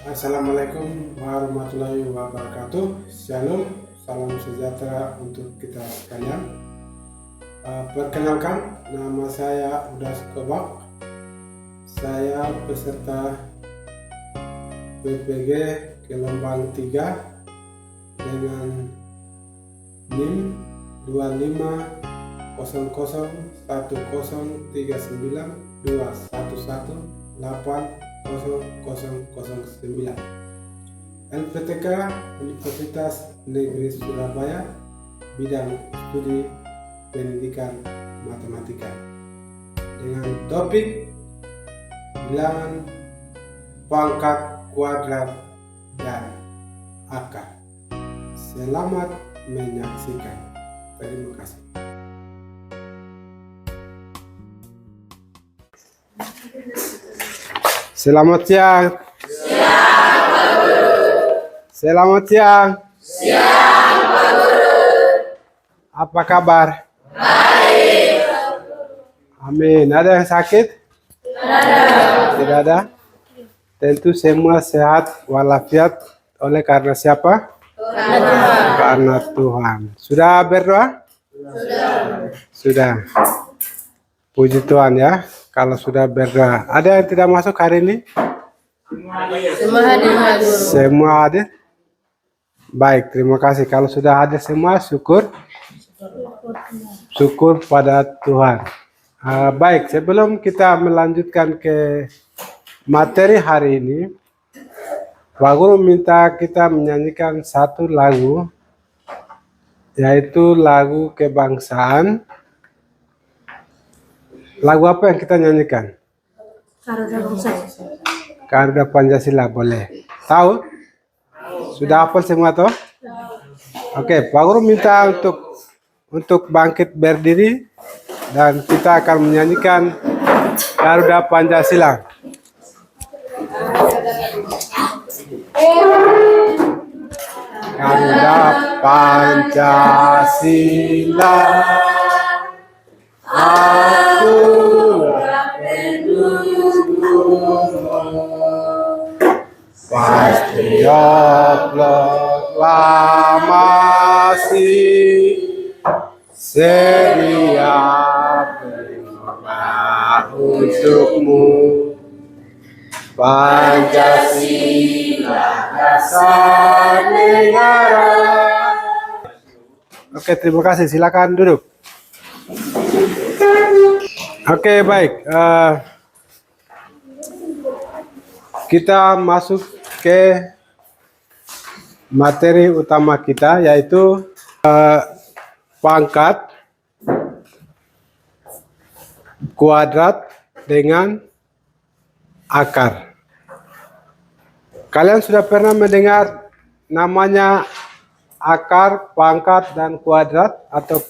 Assalamualaikum warahmatullahi wabarakatuh. Shalom, salam sejahtera untuk kita sekalian. Perkenalkan, nama saya Udas Kobak. Saya peserta PPG Gelombang 3 dengan NIM 250412118009. LPTK Universitas Negeri Surabaya, bidang studi pendidikan matematika, dengan topik bilangan, pangkat, kuadrat, dan akar. Selamat menyaksikan. Terima kasih. Selamat siang. Selamat siang. Siang, Pak Guru. Apa kabar? Baik. Amin. Ada yang sakit? Tidak ada. Tentu semua sehat walafiat oleh karena siapa? Tuhan. Karena Tuhan. Sudah berdoa? Sudah. Puji Tuhan ya. Kalau sudah berdoa. Ada yang tidak masuk hari ini? Semua hadir, Pak Guru. Semua hadir? Baik, terima kasih. Kalau sudah hadir semua, syukur pada Tuhan. Baik, sebelum kita melanjutkan ke materi hari ini, Pak Guru minta kita menyanyikan satu lagu, yaitu lagu kebangsaan. Lagu apa yang kita nyanyikan? Garuda Pancasila, boleh. Tahu? Sudah hafal semua toh? Oke, Pak Guru minta untuk bangkit berdiri dan kita akan menyanyikan Garuda Pancasila. Garuda Pancasila, akulah Patriot proklamasi, sedia berkorban untukmu. Pancasila dasar negara. Oke, terima kasih. Silakan duduk. Oke, baik. Kita masuk ke materi utama kita, yaitu pangkat, kuadrat, dengan akar. Kalian sudah pernah mendengar namanya akar, pangkat, dan kuadrat, atau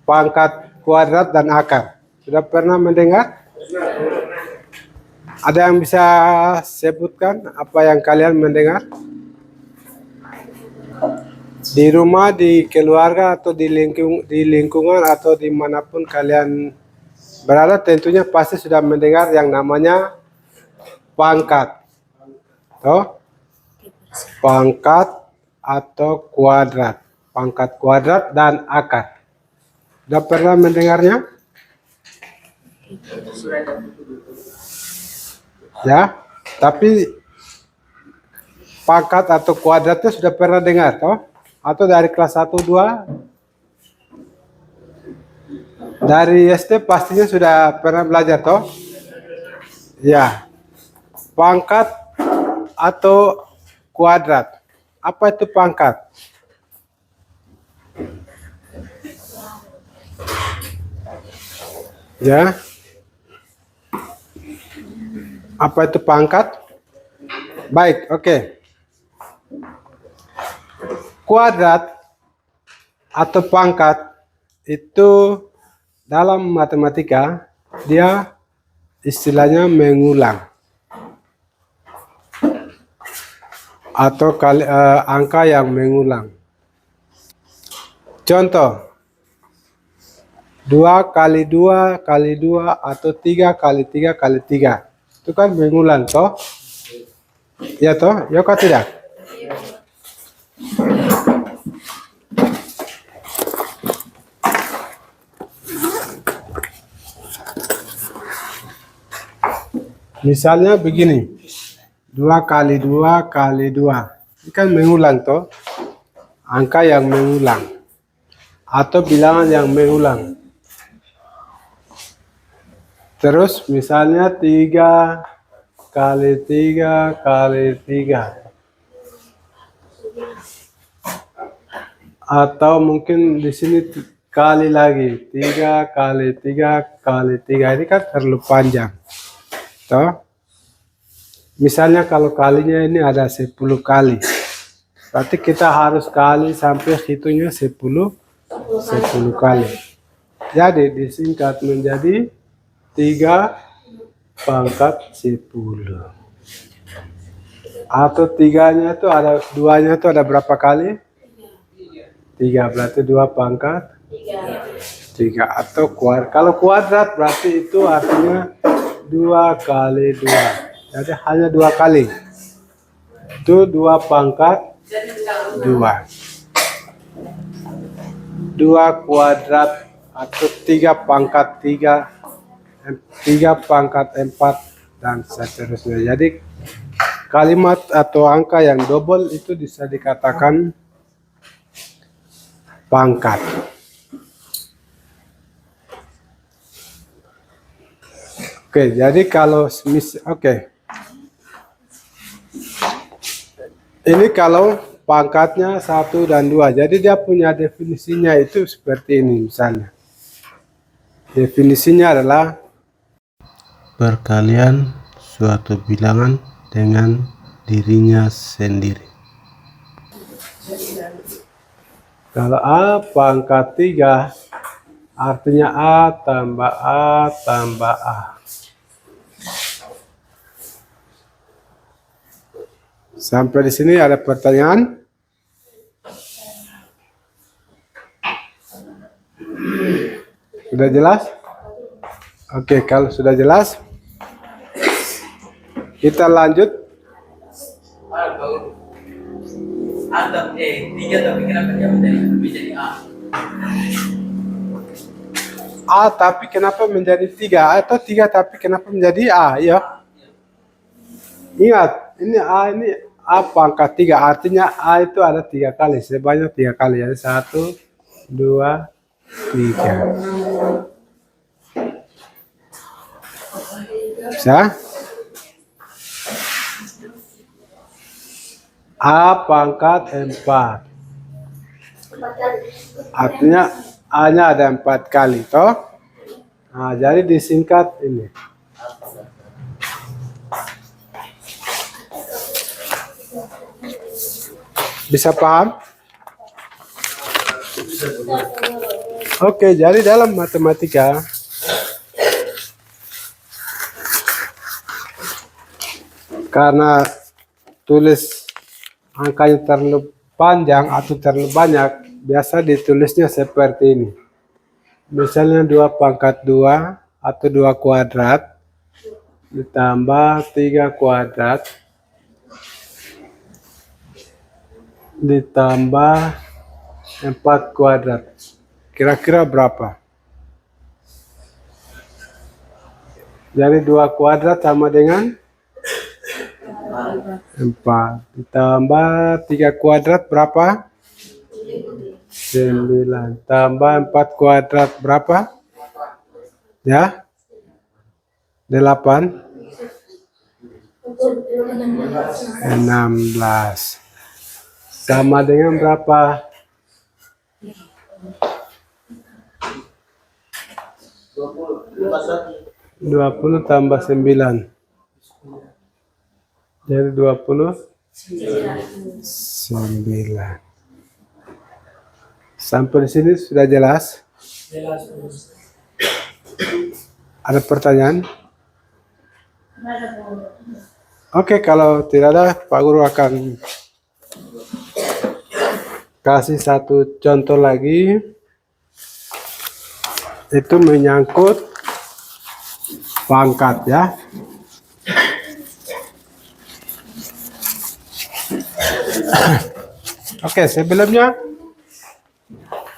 pangkat, kuadrat, dan akar? Sudah pernah mendengar? Ada yang bisa sebutkan apa yang kalian mendengar? Di rumah, di keluarga, atau di lingkungan, atau dimanapun kalian berada, tentunya pasti sudah mendengar yang namanya pangkat. Pangkat atau kuadrat. Pangkat, kuadrat, dan akar. Sudah pernah mendengarnya? Ya, tapi pangkat atau kuadratnya sudah pernah dengar, toh? Atau dari kelas 1, 2? Dari SD pastinya sudah pernah belajar, toh? Ya. Pangkat atau kuadrat. Apa itu pangkat? Ya. Apa itu pangkat? Baik, oke. Kuadrat atau pangkat itu dalam matematika dia istilahnya mengulang atau angka yang mengulang. Contoh, 2 kali 2 kali 2 atau 3 kali 3 kali 3. Itu kan mengulang toh? Ya toh, ya kok tidak? Misalnya begini, 2 kali 2 kali 2. Ini kan mengulang toh, angka yang mengulang atau bilangan yang mengulang. Terus misalnya 3 kali 3 kali 3. Atau mungkin di sini kali lagi 3 kali 3 kali 3. Ini kan terlalu panjang toh. Misalnya kalau kalinya ini ada 10 kali, berarti kita harus kali sampai hitungnya 10 kali. Jadi disingkat menjadi 3 pangkat 10. Atau 3-nya itu ada 2-nya itu ada berapa kali? 3, berarti 2 pangkat 3. Atau kalau kuadrat berarti itu artinya 2 kali 2. Jadi hanya 2 kali. Itu 2 pangkat 2. 2 kuadrat atau 3 pangkat 3, 3 pangkat 4, dan seterusnya. Jadi kalimat atau angka yang double itu bisa dikatakan pangkat. Oke, jadi kalau ini kalau pangkatnya 1 dan 2, jadi dia punya definisinya itu seperti ini misalnya. Definisinya adalah perkalian suatu bilangan dengan dirinya sendiri. Kalau A pangkat 3, artinya A tambah A tambah A. Sampai di sini ada pertanyaan? Sudah jelas? Oke, kalau sudah jelas, kita lanjut. Tapi kenapa dia menjadi A? A tapi kenapa menjadi 3? Atau 3 tapi kenapa menjadi A? Ya. Ingat, ini A ini A pangkat 3, artinya A itu ada 3 kali, sebanyak 3 kali. Jadi 1, 2, 3. Bisa? A pangkat 4. Artinya A-nya ada 4 kali, toh? Nah, jadi disingkat ini. Bisa paham? Oke, jadi dalam matematika karena tulis angkanya terlalu panjang atau terlalu banyak, biasa ditulisnya seperti ini. Misalnya 2 pangkat 2 atau 2 kuadrat ditambah 3 kuadrat ditambah 4 kuadrat. Kira-kira berapa? Jadi 2 kuadrat sama dengan 4. Ditambah 3 kuadrat berapa? 9. Tambah 4 kuadrat berapa? Ya? 8. 16. Sama dengan berapa? 20 tambah 9. Jadi 29. Sampai di sini sudah jelas? Ada pertanyaan? Oke, kalau tidak ada, Pak Guru akan kasih satu contoh lagi. Itu menyangkut pangkat, ya. Oke, sebelumnya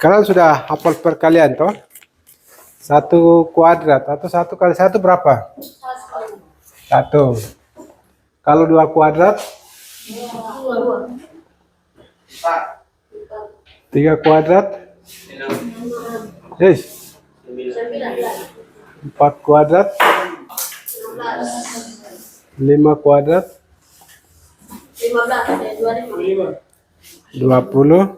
kalian sudah hafal perkalian toh? 1 kuadrat atau 1 kali 1 berapa? 1. Kalau 2 kuadrat? 3 kuadrat? 4 kuadrat? 5 kuadrat? 25.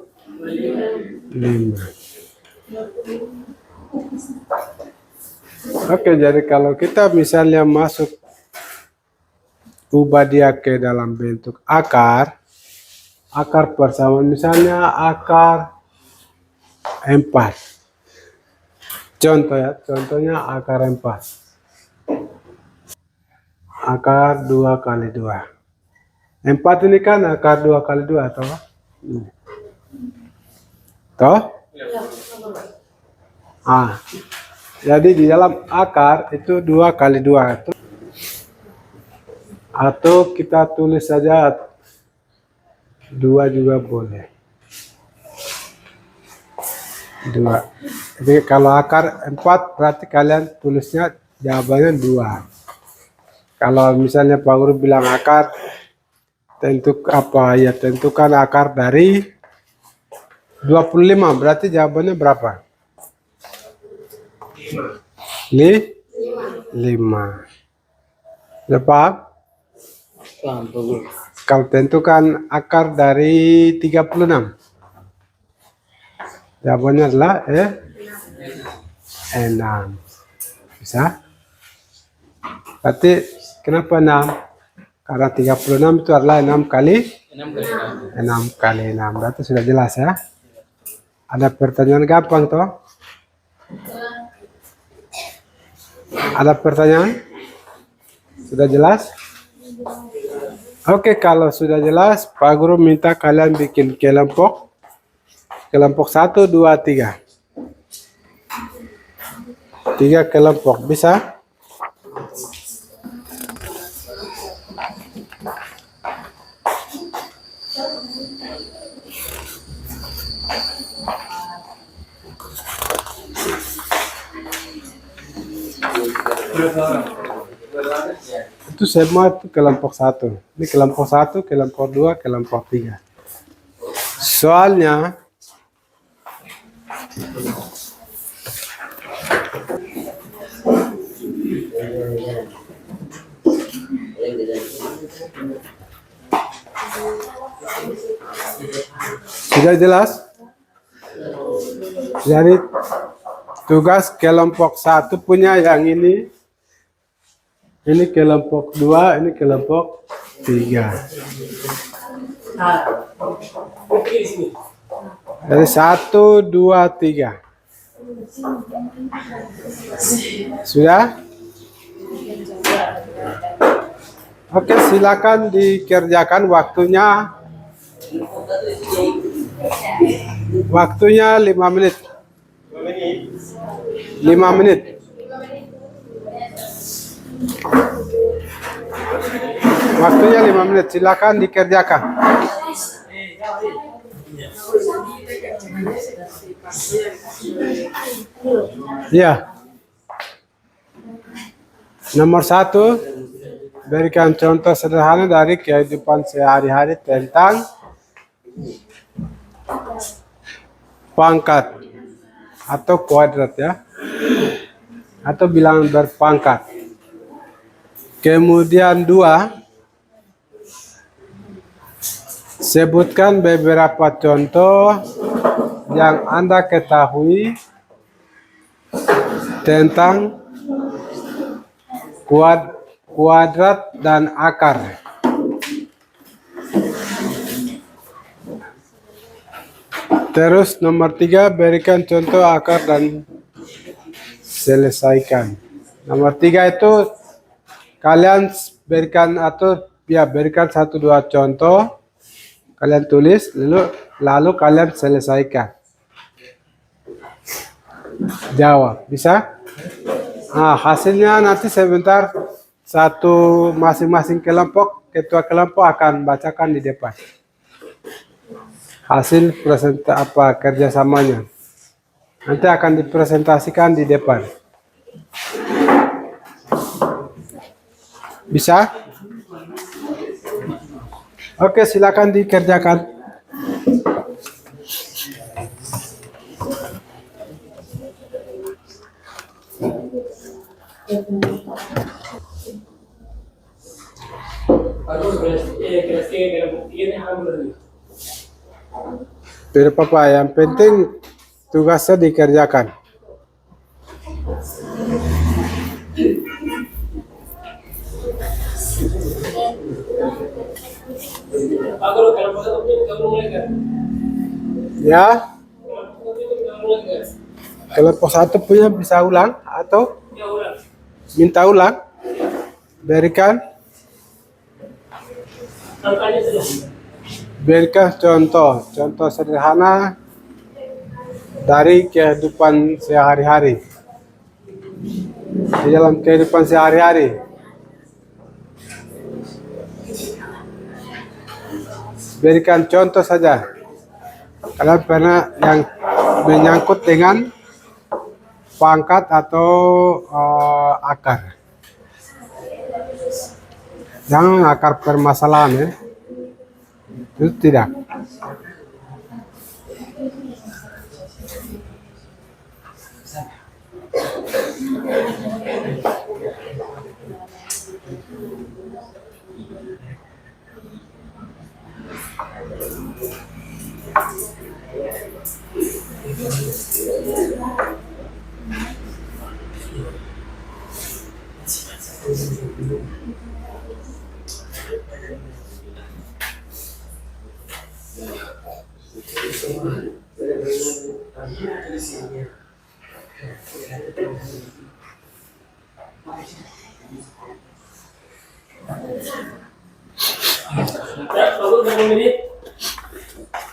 Oke, jadi kalau kita misalnya ubah dia ke dalam bentuk akar persamaan, misalnya akar 4. Contohnya akar 4. Akar 2 kali 2. 4 ini kan akar 2 kali 2 toh? Toh? Jadi di dalam akar itu 2 kali 2. Atau kita tulis saja 2 juga boleh. 2. Jadi kalau akar 4 berarti kalian tulisnya jawabannya 2. Kalau misalnya Pak Guru bilang akar, tentukan akar dari 25, berarti jawabannya berapa? 5. Lepas? Kalau tentukan akar dari 36, jawabannya adalah 6. Bisa? Berarti kenapa 6? Karena 36 itu adalah 6 kali 6. Berarti sudah jelas ya. Ada pertanyaan gampang toh? Ada pertanyaan? Sudah jelas? Oke, kalau sudah jelas, Pak Guru minta kalian bikin kelompok 1, 2, 3. 3 kelompok, bisa? Itu semua itu kelompok 1. Ini kelompok 1, kelompok 2, kelompok 3. Soalnya sudah jelas? Jadi tugas kelompok 1 punya yang ini kelompok 2, ini kelompok 3. Jadi 1, 2, 3. Sudah? Oke, silakan dikerjakan waktunya. Waktunya 5 menit. 5 menit. Waktunya 5 menit. Silakan dikerjakan. Ya. Nomor 1, berikan contoh sederhana dari kehidupan sehari-hari tentang pangkat atau kuadrat ya, atau bilangan berpangkat. Kemudian 2, sebutkan beberapa contoh yang Anda ketahui tentang kuadrat dan akar. Terus nomor 3, berikan contoh akar dan selesaikan. Nomor 3 itu kalian berikan berikan 1-2 contoh, kalian tulis lalu kalian selesaikan. Jawab, bisa? Hasilnya nanti sebentar masing-masing kelompok, ketua kelompok akan bacakan di depan. hasil kerjasamanya. Nanti akan dipresentasikan di depan. Bisa? Oke, silakan dikerjakan. Tidak apa-apa, yang penting tugasnya dikerjakan. Ya, kelompok 1 punya bisa ulang atau minta ulang, berikan contoh sederhana dari kehidupan sehari-hari. Di dalam kehidupan sehari-hari, berikan contoh saja. Kalian pernah yang menyangkut dengan pangkat atau akar. Jangan akar permasalahan ya. Itu tidak.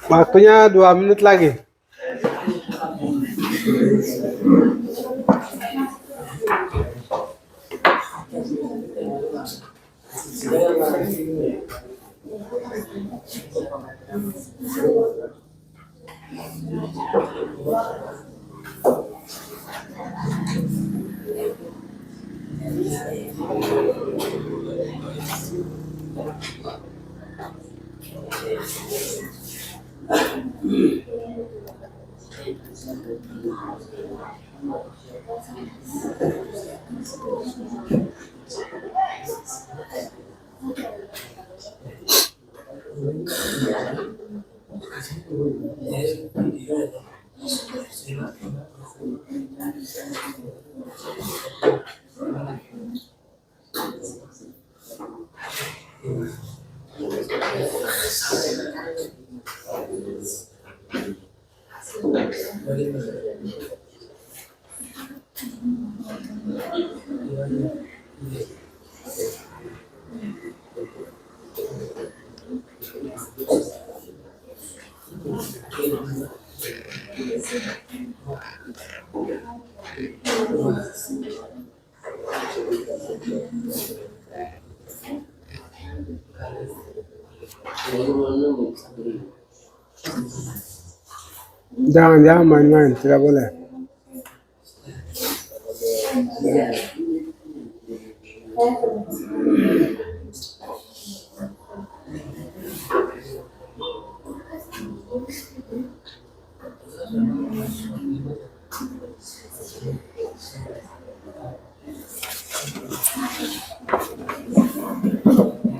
Waktunya 2 menit lagi. Jangan main-main, tidak boleh.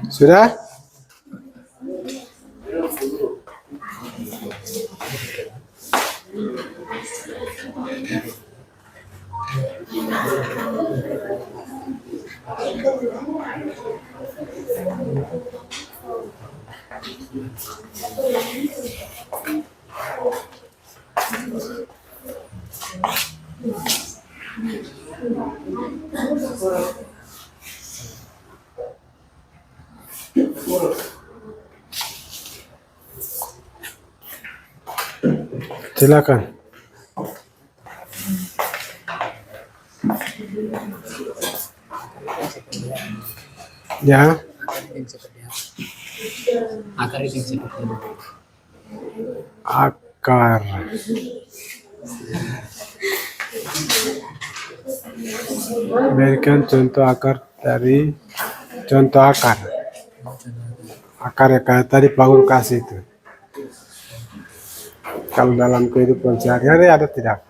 Sudah? Silakan. Ya. Akar itu yang seperti itu. Akar. Berikan contoh akar dari contoh akar. Akar ya kayak tadi Pak Guru kasih itu. Kalau dalam kehidupan sehari-hari ada tidak?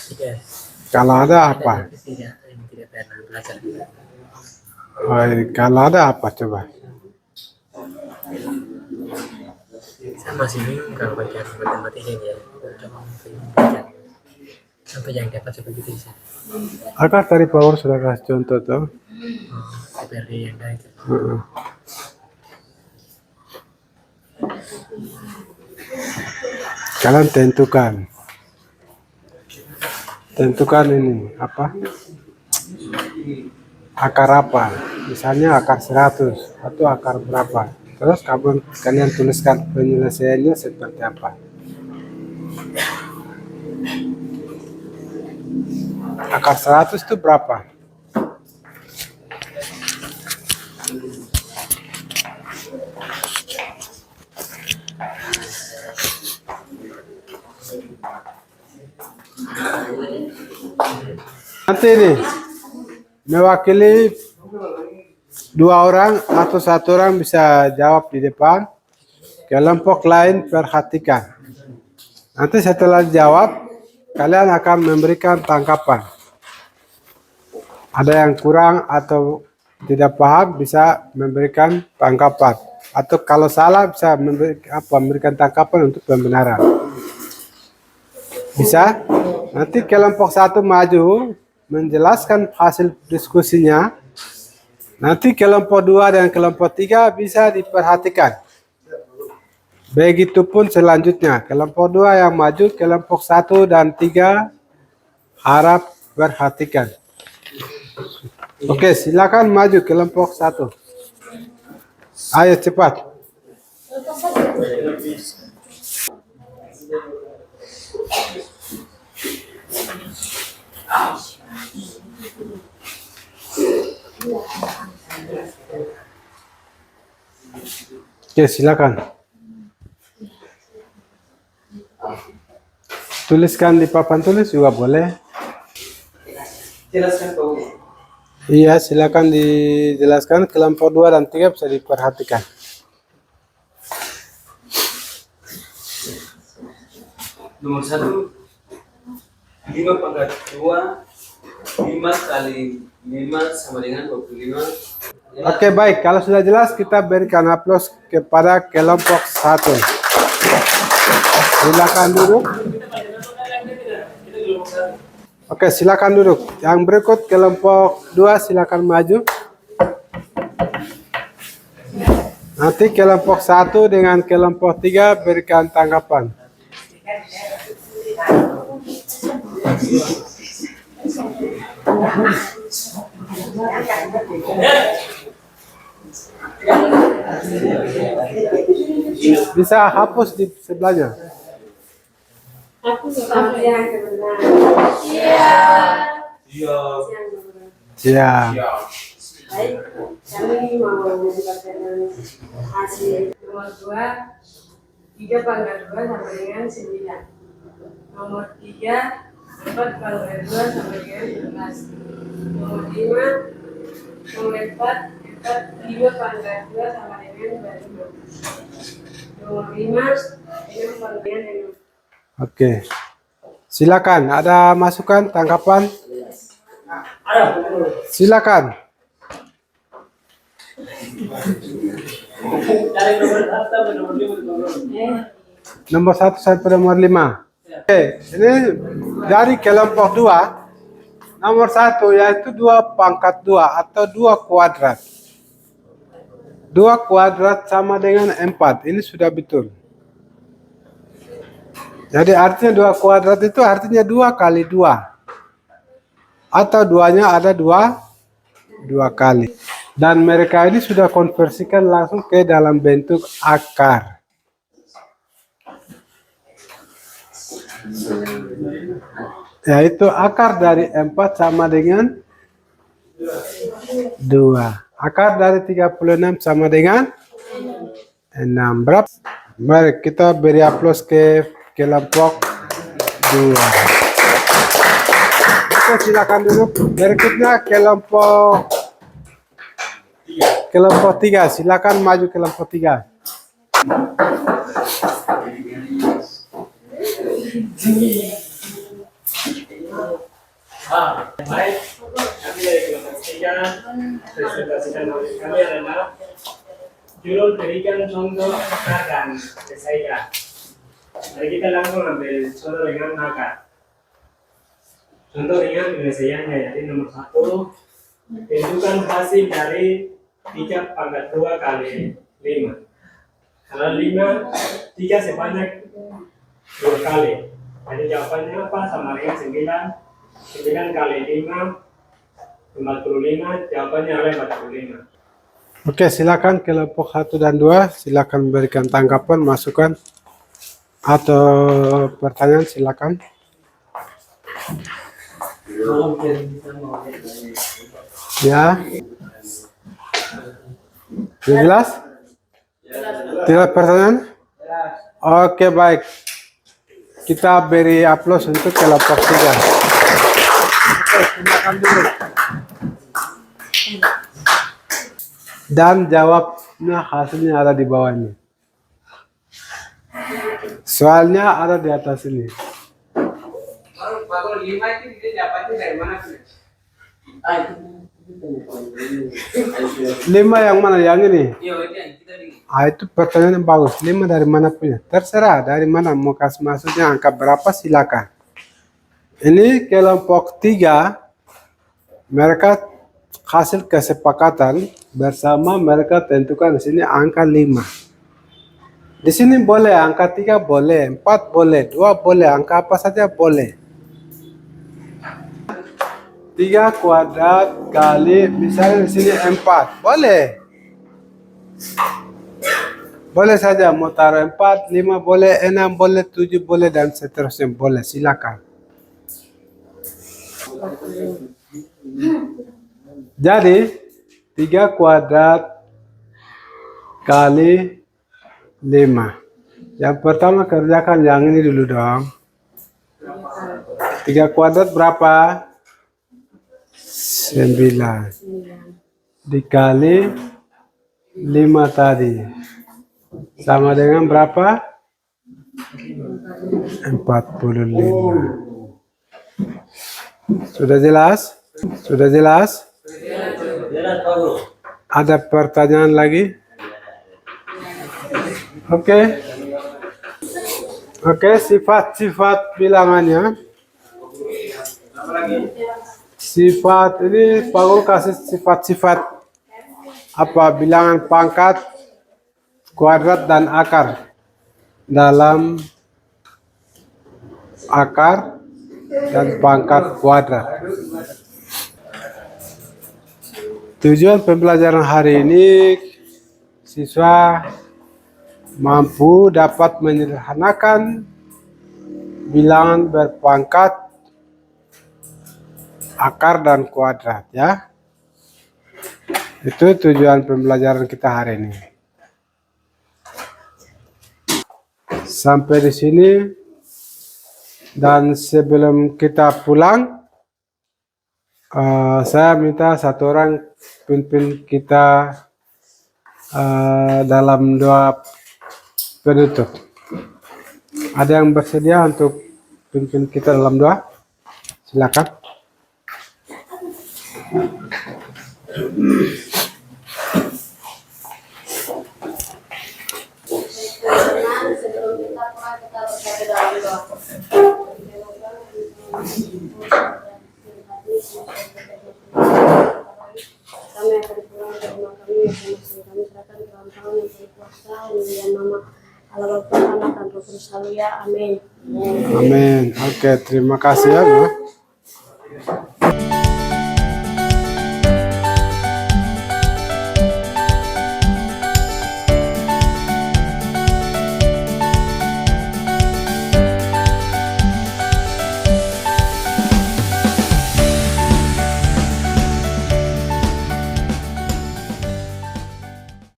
Tidak. Kalau ada apa? Tidak, ini tidak pernah belajar. Oh, kalau ada apa coba? Saya masih bingung kalau bagian matematika ya. Coba mempelajari. Sampai yang dapat seperti itu sih. Akar tadi Pak Guru sudah kasih contoh tuh. Seperti yang tadi. Heeh. Kalian tentukan ini apa? Akar apa? Misalnya akar 100 atau akar berapa? Terus kalian tuliskan penyelesaiannya seperti apa? Akar 100 itu berapa? Nanti ini mewakili 2 orang atau 1 orang bisa jawab di depan. Kelompok lain perhatikan. Nanti setelah jawab, kalian akan memberikan tanggapan. Ada yang kurang atau tidak paham bisa memberikan tanggapan. Atau kalau salah bisa memberikan tanggapan untuk pembenaran. Bisa? Nanti kelompok 1 maju menjelaskan hasil diskusinya. Nanti kelompok 2 dan kelompok 3 bisa diperhatikan. Begitupun selanjutnya, kelompok 2 yang maju, kelompok 1 dan 3 harap perhatikan. Oke, silakan maju kelompok 1. Ayo cepat. Oke, silakan. Tuliskan di papan tulis juga boleh. Jelaskan Pak. Iya, silakan dijelaskan. Kelompok 2 dan 3 bisa diperhatikan. Nomor 1, 5 pangkat 2, 5 kali 5 sama dengan 25. Oke, baik. Kalau sudah jelas, kita berikan aplaus kepada kelompok 1. Silakan duduk. Oke, silakan duduk. Yang berikut kelompok 2 silakan maju. Nanti kelompok 1 dengan kelompok 3 berikan tanggapan. Bisa hapus di sebelahnya. Siap. Baik, kami mau mendapatkan hasil nomor 2, 3 pangkat 2 sama dengan 9. Nomor 3, 4 pangkat 2 sama dengan 11. Nomor 5, nomor 5 pangkat 2 sama dengan 25. Nomor 5, 6 pangkat 6. Oke. Silakan, ada masukan, tanggapan? Silakan. Nomor 1 sampai nomor 5. Oke, ini dari kelompok 2. Nomor 1 yaitu 2 pangkat 2 atau 2 kuadrat. 2 kuadrat sama dengan 4. Ini sudah betul. Jadi artinya 2 kuadrat itu artinya 2 kali 2. Atau 2-nya ada 2 kali. Dan mereka ini sudah konversikan langsung ke dalam bentuk akar. Yaitu akar dari 4 sama dengan 2. Akar dari 36 sama dengan 6. Berapa? Mari kita beri aplaus ke kelompok 2. Oke, silakan duduk. Berikutnya kelompok 3. Silakan maju kelompok 3. Baik, kami dari kelompok 3 presentasikan oleh kami adalah judul berikan contoh akar dan selesaikan. Mari kita langsung ambil contoh dengan akar. Contoh ringan penyelesaiannya, jadi nomor 1, tentukan hasil dari 3 pangkat 2 kali 5. Kalau 5, 3 sebanyak 2 kali. Jadi jawabannya apa? Sama dengan 9. 9 kali 5, 45. Jawabannya adalah 45. Oke, silakan kelompok 1 dan 2. Silakan berikan tanggapan, masukan, atau pertanyaan. Silakan. Ya. Jelas? Tidak pertanyaan? Oke, baik. Kita beri aplaus untuk kelompok 3. Oke, silakan dulu. Dan jawabnya hasilnya ada di bawah ini. Soalnya ada di atas ini. Kalau 5 itu dia dapatnya dari mana? 5 yang mana? Yang ini? Iya, itu yang kita di. Itu pertanyaan yang bagus. 5 dari mana punya? Terserah dari mana mau kasih maksudnya angka berapa silakan. Ini kelompok 3, mereka hasil kesepakatan bersama, mereka tentukan di sini angka 5. Di sini boleh angka 3, boleh 4, boleh 2, boleh angka apa saja boleh. 3 kuadrat kali misalnya di sini 4, boleh. Boleh saja mau taruh 4, 5 boleh, 6 boleh, 7 boleh, dan seterusnya boleh. Silakan. Jadi 3 kuadrat kali 5. Yang pertama kerjakan yang ini dulu dong. 3 kuadrat berapa? 9 dikali 5 tadi sama dengan berapa? 45. Sudah jelas? Sudah jelas? Ada pertanyaan lagi? Oke. Oke, sifat-sifat bilangannya. Sifat ini Pak Guru kasih sifat-sifat apa bilangan pangkat, kuadrat, dan akar. Dalam akar dan pangkat kuadrat. Tujuan pembelajaran hari ini, siswa mampu dapat menyederhanakan bilangan berpangkat, akar, dan kuadrat, ya. Itu tujuan pembelajaran kita hari ini. Sampai di sini. Dan sebelum kita pulang, saya minta satu orang pimpin kita dalam doa penutup. Ada yang bersedia untuk pimpin kita dalam doa? Silakan. Sebelum kita mulai, kita berkata dalam doa. Kami akan pulang ke rumah kami, kami serahkan ke dalam tangan yang berkuasa, di nama Allah Bapa, Anak, dan Roh Kudus. Haleluya, amin. Amin. Oke, terima kasih ya.